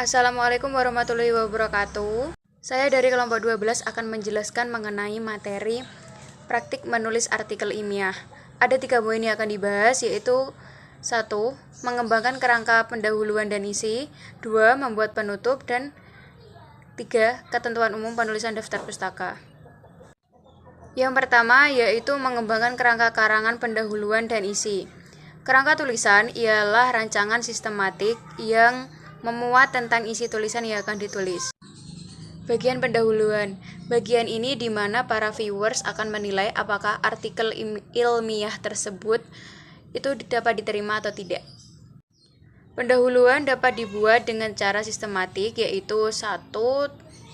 Assalamualaikum warahmatullahi wabarakatuh. Saya dari kelompok 12 akan menjelaskan mengenai materi praktik menulis artikel ilmiah. Ada 3 poin yang akan dibahas, yaitu 1. Mengembangkan kerangka pendahuluan dan isi. 2. Membuat penutup. Dan 3. Ketentuan umum penulisan daftar pustaka. Yang pertama yaitu mengembangkan kerangka karangan pendahuluan dan isi. Kerangka tulisan ialah rancangan sistematik yang memuat tentang isi tulisan yang akan ditulis. Bagian pendahuluan. Bagian ini di mana para viewers akan menilai apakah artikel ilmiah tersebut itu dapat diterima atau tidak. Pendahuluan dapat dibuat dengan cara sistematik, yaitu 1.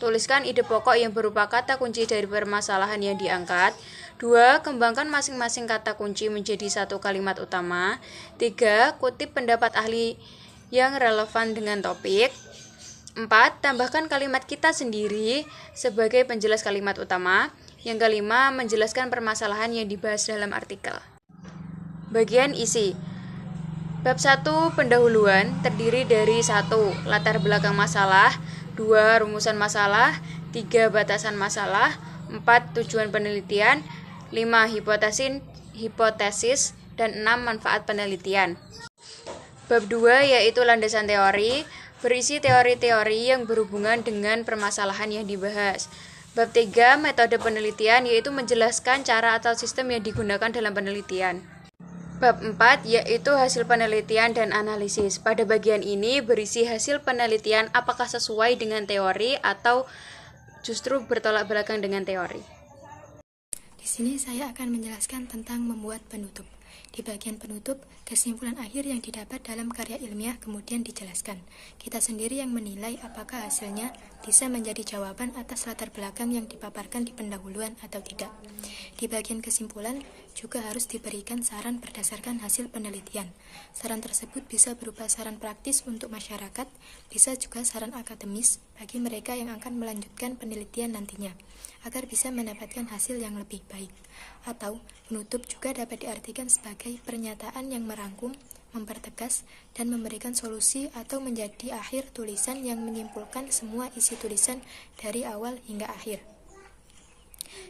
Tuliskan ide pokok yang berupa kata kunci dari permasalahan yang diangkat. 2. Kembangkan masing-masing kata kunci menjadi satu kalimat utama. 3. Kutip pendapat ahli yang relevan dengan topik. 4. Tambahkan kalimat kita sendiri sebagai penjelas kalimat utama. Yang kelima, menjelaskan permasalahan yang dibahas dalam artikel. Bagian isi. Bab 1 pendahuluan terdiri dari 1. Latar belakang masalah, 2. Rumusan masalah, 3. Batasan masalah, 4. Tujuan penelitian, 5. Hipotesis, dan 6. Manfaat penelitian. Bab 2 yaitu landasan teori, berisi teori-teori yang berhubungan dengan permasalahan yang dibahas. Bab 3 metode penelitian, yaitu menjelaskan cara atau sistem yang digunakan dalam penelitian. Bab 4 yaitu hasil penelitian dan analisis. Pada bagian ini berisi hasil penelitian apakah sesuai dengan teori atau justru bertolak belakang dengan teori. Di sini saya akan menjelaskan tentang membuat penutup. Di bagian penutup, kesimpulan akhir yang didapat dalam karya ilmiah kemudian dijelaskan. Kita sendiri yang menilai apakah hasilnya bisa menjadi jawaban atas latar belakang yang dipaparkan di pendahuluan atau tidak. Di bagian kesimpulan, juga harus diberikan saran berdasarkan hasil penelitian. Saran tersebut bisa berupa saran praktis untuk masyarakat, bisa juga saran akademis bagi mereka yang akan melanjutkan penelitian nantinya, agar bisa mendapatkan hasil yang lebih baik. Atau, penutup juga dapat diartikan sebagai pernyataan yang merangkum, mempertegas, dan memberikan solusi atau menjadi akhir tulisan yang menyimpulkan semua isi tulisan dari awal hingga akhir.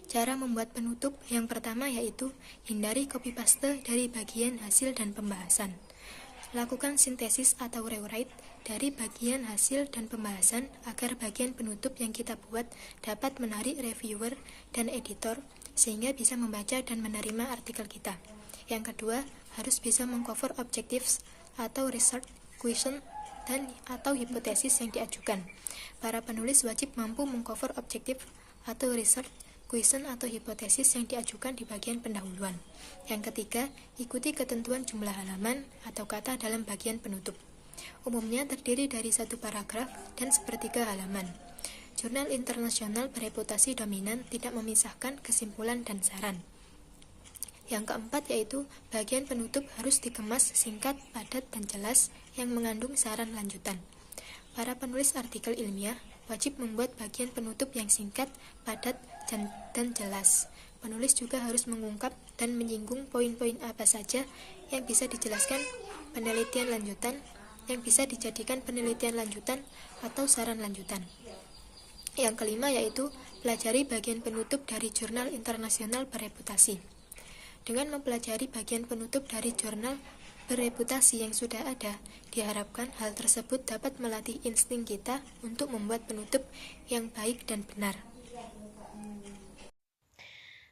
Cara membuat penutup yang pertama yaitu hindari copy paste dari bagian hasil dan pembahasan. Lakukan sintesis atau rewrite dari bagian hasil dan pembahasan agar bagian penutup yang kita buat dapat menarik reviewer dan editor sehingga bisa membaca dan menerima artikel kita. Yang kedua, harus bisa mengcover objectives atau research question dan atau hipotesis yang diajukan. Para penulis wajib mampu mengcover objektif atau research question atau hipotesis yang diajukan di bagian pendahuluan. Yang ketiga, ikuti ketentuan jumlah halaman atau kata dalam bagian penutup. Umumnya terdiri dari 1 paragraf dan sepertiga halaman. Jurnal internasional bereputasi dominan tidak memisahkan kesimpulan dan saran. Yang keempat yaitu bagian penutup harus dikemas singkat, padat, dan jelas yang mengandung saran lanjutan. Para penulis artikel ilmiah wajib membuat bagian penutup yang singkat, padat, dan jelas. Penulis juga harus mengungkap dan menyinggung poin-poin apa saja yang bisa dijelaskan penelitian lanjutan, yang bisa dijadikan penelitian lanjutan atau saran lanjutan. Yang kelima yaitu pelajari bagian penutup dari jurnal internasional bereputasi. Dengan mempelajari bagian penutup dari jurnal bereputasi yang sudah ada, diharapkan hal tersebut dapat melatih insting kita untuk membuat penutup yang baik dan benar.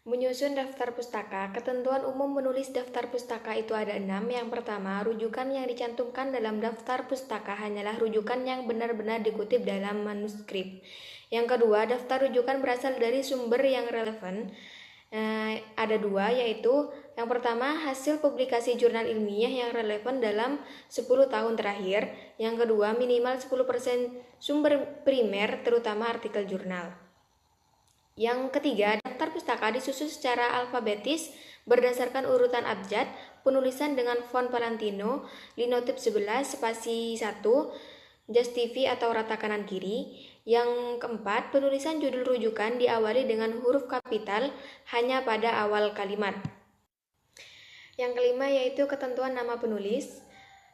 Menyusun daftar pustaka. Ketentuan umum menulis daftar pustaka itu ada 6. Yang pertama, rujukan yang dicantumkan dalam daftar pustaka hanyalah rujukan yang benar-benar dikutip dalam manuskrip. Yang kedua, daftar rujukan berasal dari sumber yang relevan. Ada 2, yaitu yang pertama, hasil publikasi jurnal ilmiah yang relevan dalam 10 tahun terakhir. Yang kedua, minimal 10% sumber primer, terutama artikel jurnal. Yang ketiga, daftar pustaka disusun secara alfabetis berdasarkan urutan abjad, penulisan dengan font Palantino, linotype 11, spasi 1, Justifi atau rata kanan kiri. Yang keempat, penulisan judul rujukan diawali dengan huruf kapital hanya pada awal kalimat. Yang kelima yaitu ketentuan nama penulis.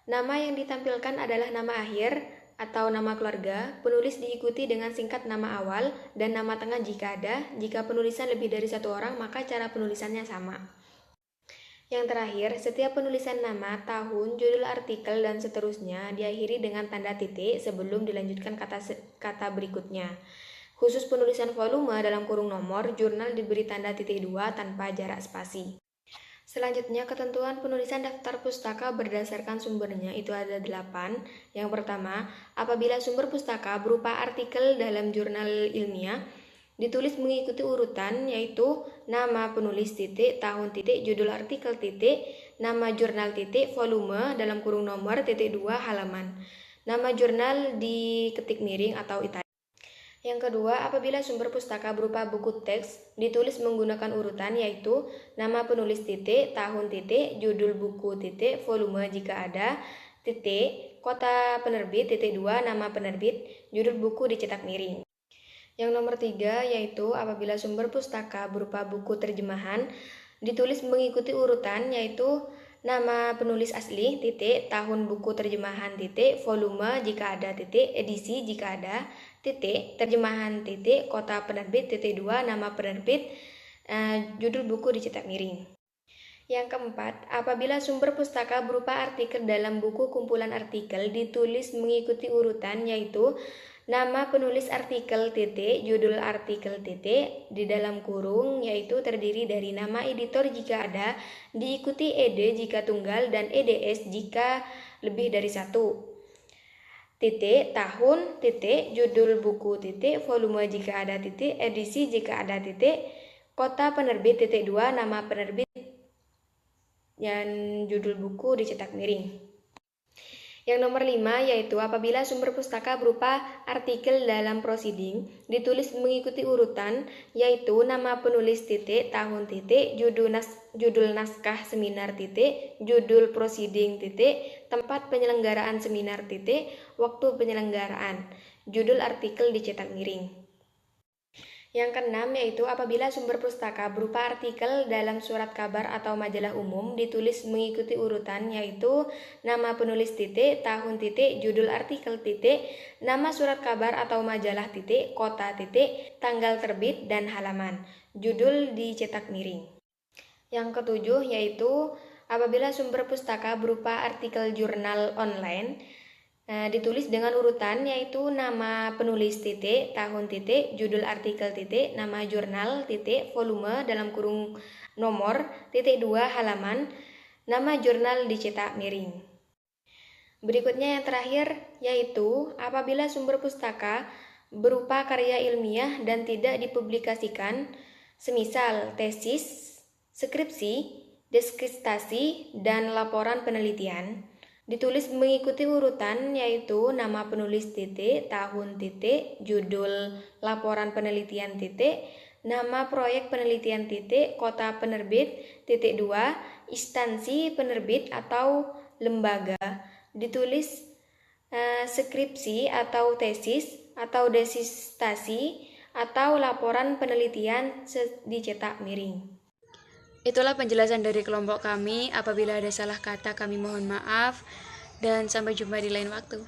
Nama yang ditampilkan adalah nama akhir atau nama keluarga, penulis diikuti dengan singkat nama awal dan nama tengah jika ada. Jika penulisan lebih dari satu orang, maka cara penulisannya sama. Yang terakhir, setiap penulisan nama, tahun, judul artikel, dan seterusnya diakhiri dengan tanda titik sebelum dilanjutkan kata berikutnya. Khusus penulisan volume dalam kurung nomor, jurnal diberi tanda titik 2 tanpa jarak spasi. Selanjutnya, ketentuan penulisan daftar pustaka berdasarkan sumbernya itu ada 8. Yang pertama, apabila sumber pustaka berupa artikel dalam jurnal ilmiah, ditulis mengikuti urutan yaitu nama penulis titik, tahun titik, judul artikel titik, nama jurnal titik, volume dalam kurung nomor titik 2 halaman. Nama jurnal diketik miring atau italic. Yang kedua, apabila sumber pustaka berupa buku teks, ditulis menggunakan urutan yaitu nama penulis titik, tahun titik, judul buku titik, volume jika ada, titik, kota penerbit, titik 2, nama penerbit, judul buku dicetak miring. Yang nomor 3 yaitu apabila sumber pustaka berupa buku terjemahan, ditulis mengikuti urutan yaitu nama penulis asli, titik, tahun buku terjemahan, titik, volume jika ada, titik, edisi jika ada, titik, terjemahan, titik, kota penerbit, titik 2, nama penerbit, judul buku dicetak miring. Yang keempat, apabila sumber pustaka berupa artikel dalam buku kumpulan artikel, ditulis mengikuti urutan yaitu nama penulis artikel, titik, judul artikel, titik, di dalam kurung yaitu terdiri dari nama editor jika ada, diikuti ed jika tunggal, dan eds jika lebih dari satu. Titik, tahun, titik, judul buku, titik, volume jika ada, titik, edisi jika ada, titik, kota penerbit, titik 2, nama penerbit, dan judul buku dicetak miring. Yang nomor 5 yaitu apabila sumber pustaka berupa artikel dalam proceeding, ditulis mengikuti urutan yaitu nama penulis titik, tahun titik, judul naskah seminar titik, judul proceeding titik, tempat penyelenggaraan seminar titik, waktu penyelenggaraan, judul artikel dicetak miring. Yang keenam yaitu apabila sumber pustaka berupa artikel dalam surat kabar atau majalah umum, ditulis mengikuti urutan yaitu nama penulis titik, tahun titik, judul artikel titik, nama surat kabar atau majalah titik, kota titik, tanggal terbit, dan halaman, judul dicetak miring. Yang ketujuh yaitu apabila sumber pustaka berupa artikel jurnal online, ditulis dengan urutan yaitu nama penulis titik, tahun titik, judul artikel titik, nama jurnal titik, volume dalam kurung nomor titik 2 halaman, nama jurnal dicetak miring. Berikutnya yang terakhir yaitu apabila sumber pustaka berupa karya ilmiah dan tidak dipublikasikan, semisal tesis, skripsi, disertasi, dan laporan penelitian, ditulis mengikuti urutan yaitu nama penulis titik, tahun titik, judul laporan penelitian titik, nama proyek penelitian titik, kota penerbit, titik 2, instansi penerbit atau lembaga, ditulis skripsi atau tesis atau disertasi atau laporan penelitian dicetak miring. Itulah penjelasan dari kelompok kami. Apabila ada salah kata kami mohon maaf, dan sampai jumpa di lain waktu.